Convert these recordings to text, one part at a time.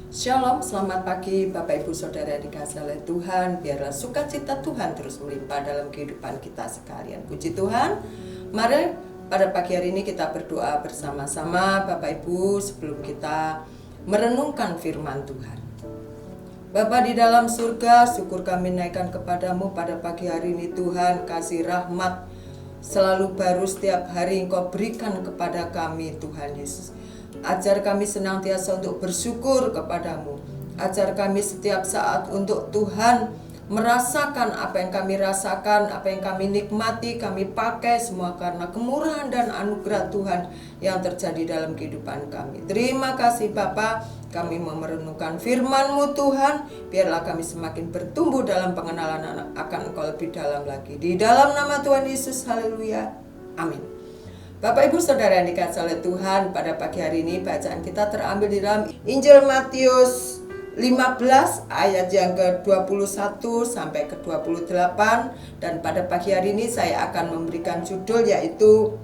Shalom, selamat pagi Bapak Ibu Saudara dikasihi oleh Tuhan. Biarlah sukacita Tuhan terus melimpah dalam kehidupan kita sekalian. Puji Tuhan. Mari pada pagi hari ini kita berdoa bersama-sama Bapak Ibu sebelum kita merenungkan firman Tuhan. Bapa di dalam surga, syukur kami naikkan kepadamu pada pagi hari ini Tuhan. Kasih rahmat selalu baru setiap hari Engkau berikan kepada kami Tuhan Yesus. Ajar kami senantiasa untuk bersyukur kepadamu. Ajar kami setiap saat untuk Tuhan merasakan apa yang kami rasakan, apa yang kami nikmati, kami pakai semua karena kemurahan dan anugerah Tuhan yang terjadi dalam kehidupan kami. Terima kasih Bapa, kami merenungkan firman-Mu Tuhan. Biarlah kami semakin bertumbuh dalam pengenalan akan Engkau lebih dalam lagi. Di dalam nama Tuhan Yesus, haleluya, amin. Bapak Ibu Saudara yang dikasihi oleh Tuhan, pada pagi hari ini bacaan kita terambil di dalam Injil Matius 15 ayat yang ke-21 sampai ke-28. Dan pada pagi hari ini saya akan memberikan judul yaitu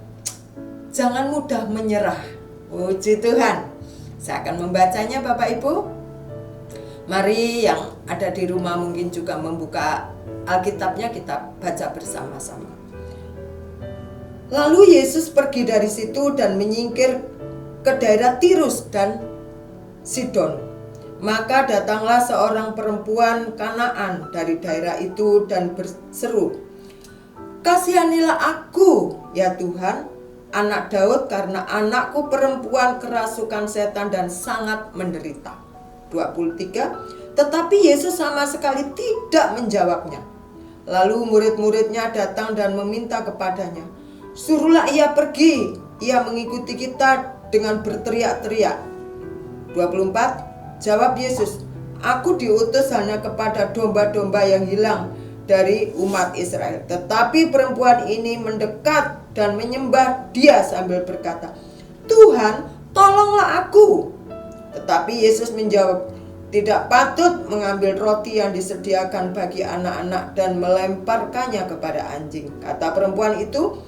Jangan Mudah Menyerah. Puji Tuhan. Saya akan membacanya Bapak Ibu. Mari yang ada di rumah mungkin juga membuka Alkitabnya, kita baca bersama-sama. Lalu Yesus pergi dari situ dan menyingkir ke daerah Tirus dan Sidon. Maka datanglah seorang perempuan Kanaan dari daerah itu dan berseru, "Kasihanilah aku, ya Tuhan, anak Daud, karena anakku perempuan kerasukan setan dan sangat menderita." 23. Tetapi Yesus sama sekali tidak menjawabnya. Lalu murid-muridnya datang dan meminta kepadanya, "Suruhlah ia pergi, ia mengikuti kita," dengan berteriak-teriak. 24. Jawab Yesus, "Aku diutus hanya kepada domba-domba yang hilang dari umat Israel." Tetapi perempuan ini mendekat dan menyembah Dia sambil berkata, "Tuhan, tolonglah aku." Tetapi Yesus menjawab, "Tidak patut mengambil roti yang disediakan bagi anak-anak dan melemparkannya kepada anjing." Kata perempuan itu,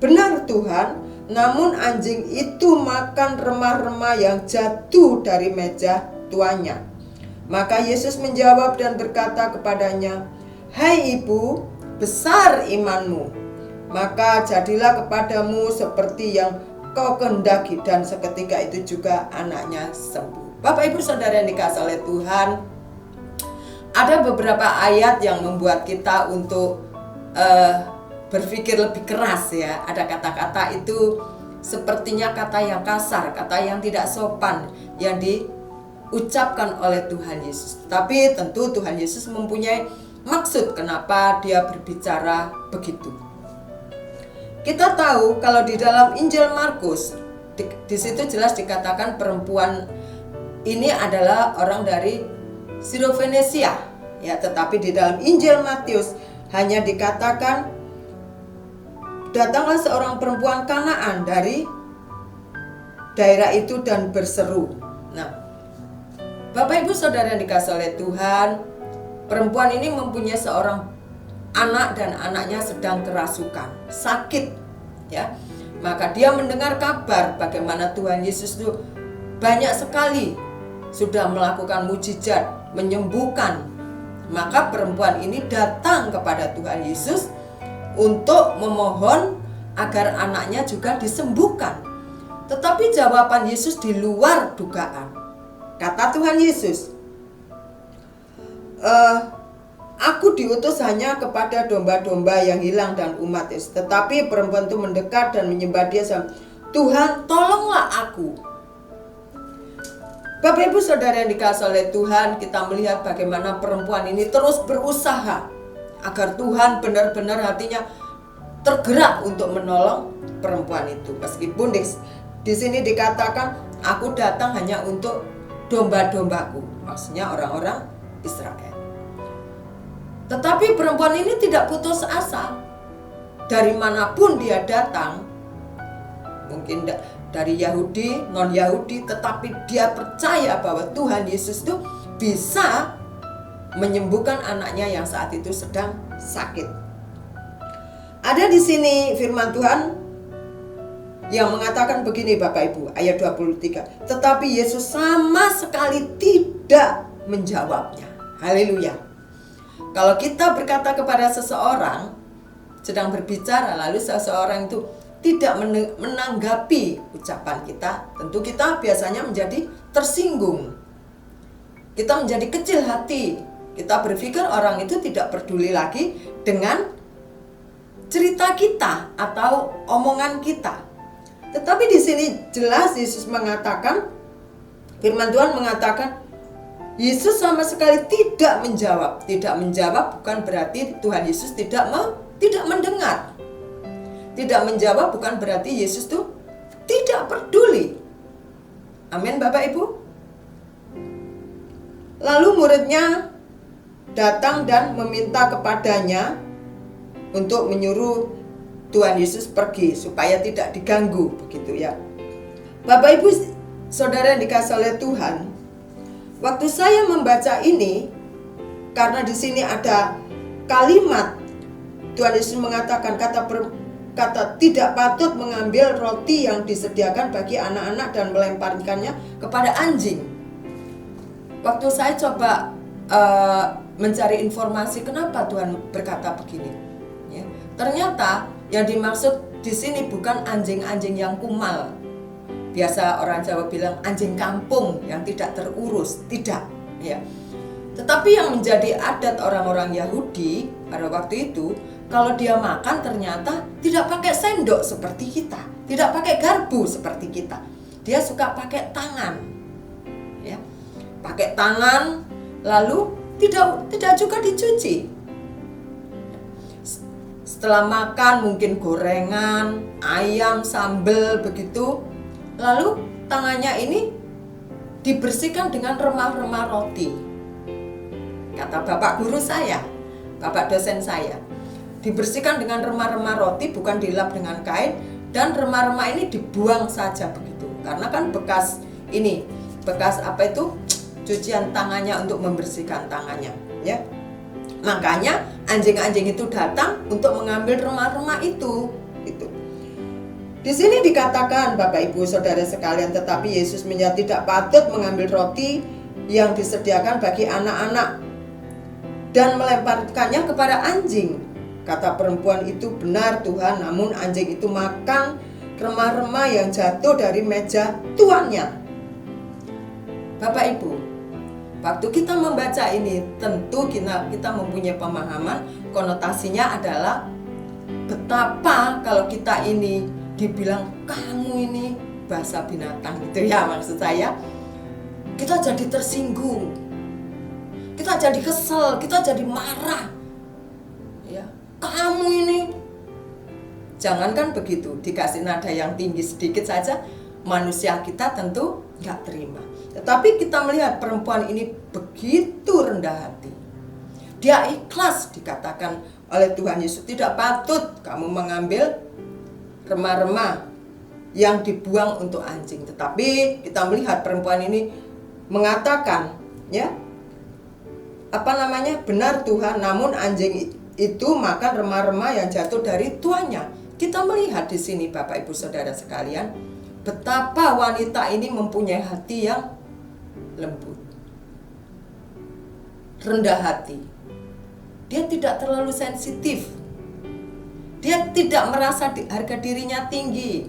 "Benar Tuhan, namun anjing itu makan remah-remah yang jatuh dari meja tuannya." Maka Yesus menjawab dan berkata kepadanya, "Hai ibu, besar imanmu, maka jadilah kepadamu seperti yang kau kehendaki." Dan seketika itu juga anaknya sembuh. Bapak Ibu Saudara yang dikasihi oleh Tuhan, ada beberapa ayat yang membuat kita untuk berpikir lebih keras ya. Ada kata-kata itu sepertinya kata yang kasar, kata yang tidak sopan yang diucapkan oleh Tuhan Yesus. Tapi tentu Tuhan Yesus mempunyai maksud kenapa Dia berbicara begitu. Kita tahu kalau di dalam Injil Markus di situ jelas dikatakan perempuan ini adalah orang dari Sirofenesia ya, tetapi di dalam Injil Matius hanya dikatakan datanglah seorang perempuan Kanaan dari daerah itu dan berseru. Nah, Bapak Ibu Saudara yang dikasihi oleh Tuhan, perempuan ini mempunyai seorang anak dan anaknya sedang kerasukan, sakit ya. Maka dia mendengar kabar bagaimana Tuhan Yesus itu banyak sekali sudah melakukan mujizat, menyembuhkan. Maka perempuan ini datang kepada Tuhan Yesus untuk memohon agar anaknya juga disembuhkan. Tetapi jawaban Yesus di luar dugaan. Kata Tuhan Yesus, "Aku diutus hanya kepada domba-domba yang hilang dan umat Yesus." Tetapi perempuan itu mendekat dan menyembah Dia, "Tuhan, tolonglah aku." Bapak Ibu Saudara yang dikasihi oleh Tuhan, kita melihat bagaimana perempuan ini terus berusaha agar Tuhan benar-benar hatinya tergerak untuk menolong perempuan itu. Meskipun di sini dikatakan, "Aku datang hanya untuk domba-dombaku," maksudnya orang-orang Israel. Tetapi perempuan ini tidak putus asa. Dari manapun dia datang, mungkin dari Yahudi, non-Yahudi, tetapi dia percaya bahwa Tuhan Yesus itu bisa menyembuhkan anaknya yang saat itu sedang sakit. Ada di sini firman Tuhan yang mengatakan begini Bapak Ibu, ayat 23. Tetapi Yesus sama sekali tidak tidak menjawabnya. Haleluya. Kalau kita berkata kepada seseorang sedang berbicara, lalu seseorang itu tidak menanggapi ucapan kita, tentu kita biasanya menjadi tersinggung. Kita menjadi kecil hati. Kita berpikir orang itu tidak peduli lagi dengan cerita kita atau omongan kita. Tetapi di sini jelas Yesus mengatakan, firman Tuhan mengatakan, Yesus sama sekali tidak menjawab. Tidak menjawab bukan berarti Tuhan Yesus tidak mendengar. Tidak menjawab bukan berarti Yesus tuh tidak peduli. Amin Bapak Ibu. Lalu muridnya datang dan meminta kepadanya untuk menyuruh Tuhan Yesus pergi supaya tidak diganggu, begitu ya. Bapak Ibu Saudara yang dikasihi oleh Tuhan, waktu saya membaca ini, karena di sini ada kalimat Tuhan Yesus mengatakan kata tidak patut mengambil roti yang disediakan bagi anak-anak dan melemparkannya kepada anjing. Waktu saya coba mencari informasi kenapa Tuhan berkata begini, ya, ternyata yang dimaksud di sini bukan anjing-anjing yang kumal. Biasa orang Jawa bilang anjing kampung yang tidak terurus, tidak, ya. Tetapi yang menjadi adat orang-orang Yahudi pada waktu itu, kalau dia makan ternyata tidak pakai sendok seperti kita, tidak pakai garpu seperti kita. Dia suka pakai tangan, ya, pakai tangan, lalu tidak juga dicuci. Setelah makan mungkin gorengan, ayam, sambal begitu, lalu tangannya ini dibersihkan dengan remah-remah roti. Kata bapak guru saya, bapak dosen saya, dibersihkan dengan remah-remah roti, bukan dilap dengan kain, dan remah-remah ini dibuang saja begitu. Karena kan bekas apa itu, cucian tangannya untuk membersihkan tangannya, ya. Makanya anjing-anjing itu datang untuk mengambil remah-remah itu. Di sini dikatakan Bapak Ibu Saudara sekalian, tetapi Yesus menyatakan tidak patut mengambil roti yang disediakan bagi anak-anak dan melemparkannya kepada anjing. Kata perempuan itu, benar Tuhan, namun anjing itu makan remah-remah yang jatuh dari meja tuannya. Bapak Ibu, waktu kita membaca ini, tentu kita mempunyai pemahaman, konotasinya adalah betapa kalau kita ini dibilang kamu ini bahasa binatang gitu ya, maksud saya, kita jadi tersinggung, kita jadi kesel, kita jadi marah, ya. Kamu ini, jangankan begitu, dikasih nada yang tinggi sedikit saja, manusia kita tentu nggak terima. Tetapi kita melihat perempuan ini begitu rendah hati. Dia ikhlas, dikatakan oleh Tuhan Yesus, tidak patut kamu mengambil remah-remah yang dibuang untuk anjing. Tetapi kita melihat perempuan ini mengatakan, ya, benar Tuhan, namun anjing itu makan remah-remah yang jatuh dari tuannya. Kita melihat di sini Bapak Ibu Saudara sekalian, betapa wanita ini mempunyai hati yang lembut, rendah hati. Dia tidak terlalu sensitif. Dia tidak merasa harga dirinya tinggi.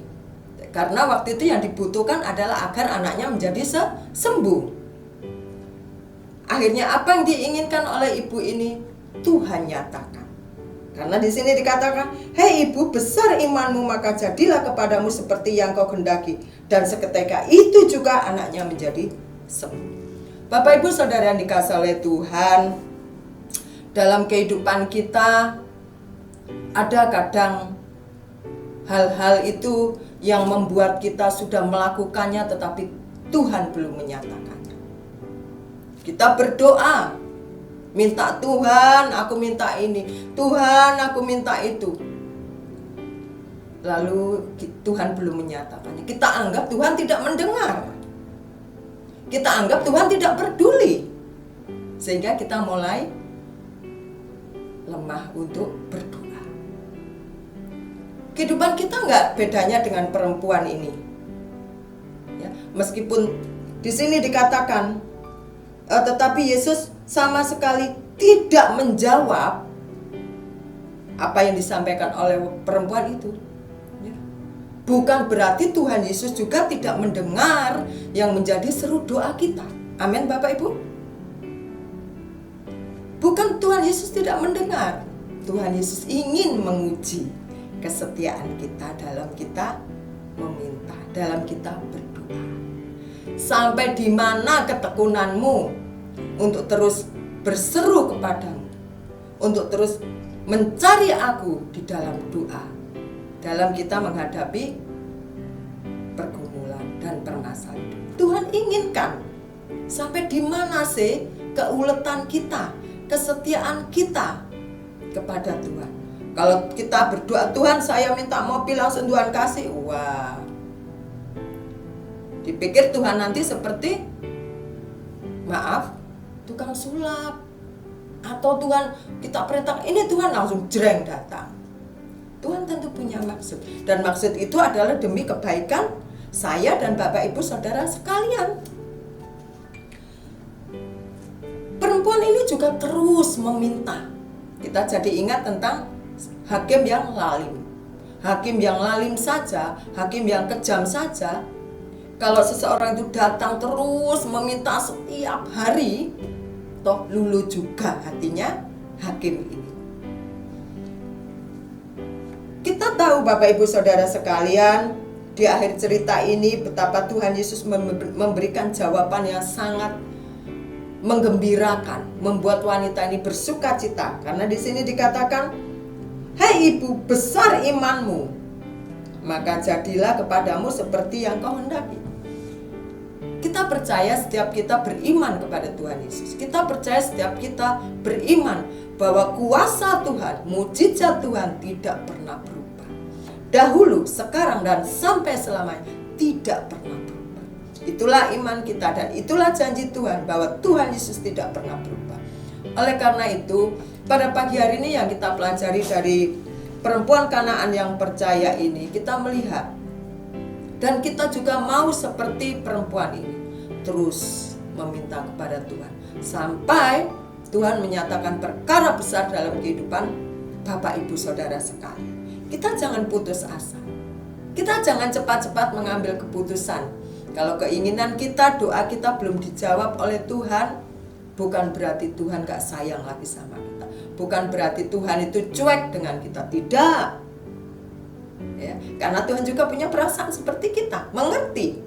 Karena waktu itu yang dibutuhkan adalah agar anaknya menjadi sembuh. Akhirnya apa yang diinginkan oleh ibu ini? Tuhan nyatakan. Karena di sini dikatakan, hei ibu, besar imanmu, maka jadilah kepadamu seperti yang kau gendaki. Dan seketika itu juga anaknya menjadi sembuh. Bapak Ibu Saudara yang dikasihi oleh Tuhan, dalam kehidupan kita ada kadang hal-hal itu yang membuat kita sudah melakukannya tetapi Tuhan belum menyatakannya. Kita berdoa, minta Tuhan, aku minta ini, Tuhan, aku minta itu. Lalu Tuhan belum menyatakannya. Kita anggap Tuhan tidak mendengar. Kita anggap Tuhan tidak peduli. Sehingga kita mulai lemah untuk berdoa. Kehidupan kita nggak bedanya dengan perempuan ini. Ya, meskipun di sini dikatakan tetapi Yesus sama sekali tidak menjawab apa yang disampaikan oleh perempuan itu. Bukan berarti Tuhan Yesus juga tidak mendengar yang menjadi seru doa kita. Amin Bapak Ibu. Bukan Tuhan Yesus tidak mendengar. Tuhan Yesus ingin menguji kesetiaan kita dalam kita meminta, dalam kita berdoa. Sampai di mana ketekunanmu untuk terus berseru kepadamu, untuk terus mencari aku di dalam doa, dalam kita menghadapi pergumulan dan permasalahan. Tuhan inginkan sampai di mana sih keuletan kita, kesetiaan kita kepada Tuhan. Kalau kita berdoa, Tuhan saya minta mobil, langsung Tuhan kasih, wah, dipikir Tuhan nanti seperti, maaf, tukang sulap. Atau Tuhan kita perintah ini, Tuhan langsung jreng datang. Tuhan tentu punya maksud, dan maksud itu adalah demi kebaikan saya dan Bapak Ibu Saudara sekalian. Perempuan ini juga terus meminta. Kita jadi ingat tentang hakim yang lalim. Hakim yang lalim saja, hakim yang kejam saja, kalau seseorang itu datang terus meminta setiap hari, toh luluh juga hatinya hakim ini. Kita tahu Bapak Ibu Saudara sekalian, di akhir cerita ini betapa Tuhan Yesus memberikan jawaban yang sangat menggembirakan, membuat wanita ini bersuka cita. Karena di sini dikatakan, "Hai ibu, besar imanmu, maka jadilah kepadamu seperti yang kau hendaki." Kita percaya setiap kita beriman kepada Tuhan Yesus. Kita percaya setiap kita beriman bahwa kuasa Tuhan, mujizat Tuhan tidak pernah berubah. Dahulu, sekarang, dan sampai selamanya tidak pernah berubah. Itulah iman kita dan itulah janji Tuhan bahwa Tuhan Yesus tidak pernah berubah. Oleh karena itu, pada pagi hari ini yang kita pelajari dari perempuan Kanaan yang percaya ini, kita melihat dan kita juga mau seperti perempuan ini, terus meminta kepada Tuhan sampai Tuhan menyatakan perkara besar dalam kehidupan Bapak Ibu Saudara sekalian. Kita jangan putus asa. Kita jangan cepat-cepat mengambil keputusan. Kalau keinginan kita, doa kita belum dijawab oleh Tuhan, bukan berarti Tuhan gak sayang lagi sama kita. Bukan berarti Tuhan itu cuek dengan kita. Tidak. Ya, karena Tuhan juga punya perasaan seperti kita, mengerti.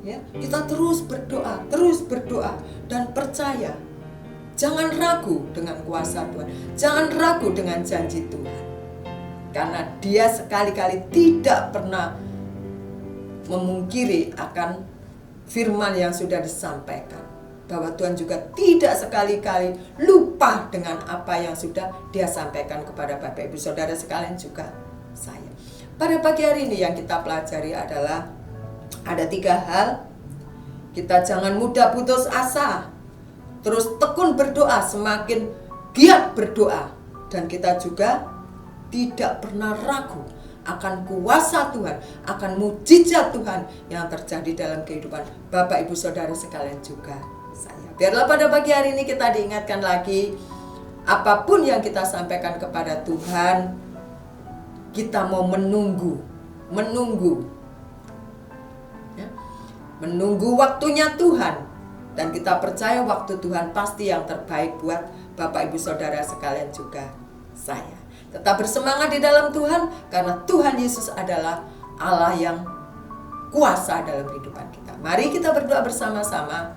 Ya, kita terus berdoa dan percaya. Jangan ragu dengan kuasa Tuhan, jangan ragu dengan janji Tuhan. Karena Dia sekali-kali tidak pernah memungkiri akan firman yang sudah disampaikan. Bahwa Tuhan juga tidak sekali-kali lupa dengan apa yang sudah Dia sampaikan kepada Bapak Ibu Saudara sekalian juga saya. Pada pagi hari ini yang kita pelajari adalah ada 3 hal. Kita jangan mudah putus asa, terus tekun berdoa, semakin giat berdoa, dan kita juga tidak pernah ragu akan kuasa Tuhan, akan mujizat Tuhan yang terjadi dalam kehidupan Bapak Ibu Saudara sekalian juga saya. Biarlah pada pagi hari ini kita diingatkan lagi, apapun yang kita sampaikan kepada Tuhan, kita mau menunggu ya, menunggu waktunya Tuhan, dan kita percaya waktu Tuhan pasti yang terbaik buat Bapak Ibu Saudara sekalian juga saya. Tetap bersemangat di dalam Tuhan, karena Tuhan Yesus adalah Allah yang kuasa dalam kehidupan kita. Mari kita berdoa bersama-sama.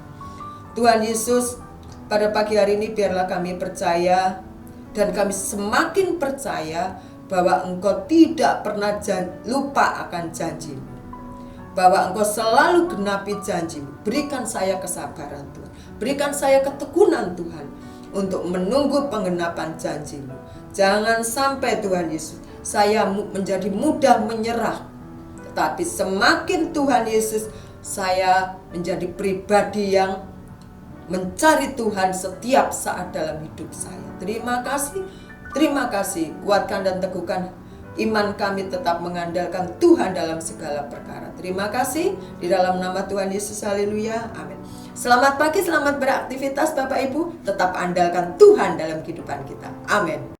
Tuhan Yesus, pada pagi hari ini biarlah kami percaya, dan kami semakin percaya bahwa Engkau tidak pernah lupa akan janji-Mu, bahwa Engkau selalu genapi janji-Mu. Berikan saya kesabaran Tuhan, berikan saya ketekunan Tuhan untuk menunggu penggenapan janji-Mu. Jangan sampai Tuhan Yesus saya menjadi mudah menyerah, tetapi semakin Tuhan Yesus saya menjadi pribadi yang mencari Tuhan setiap saat dalam hidup saya. Terima kasih, kuatkan dan teguhkan iman kami tetap mengandalkan Tuhan dalam segala perkara. Terima kasih, di dalam nama Tuhan Yesus, haleluya, amin. Selamat pagi, selamat beraktivitas Bapak Ibu. Tetap andalkan Tuhan dalam kehidupan kita. Amin.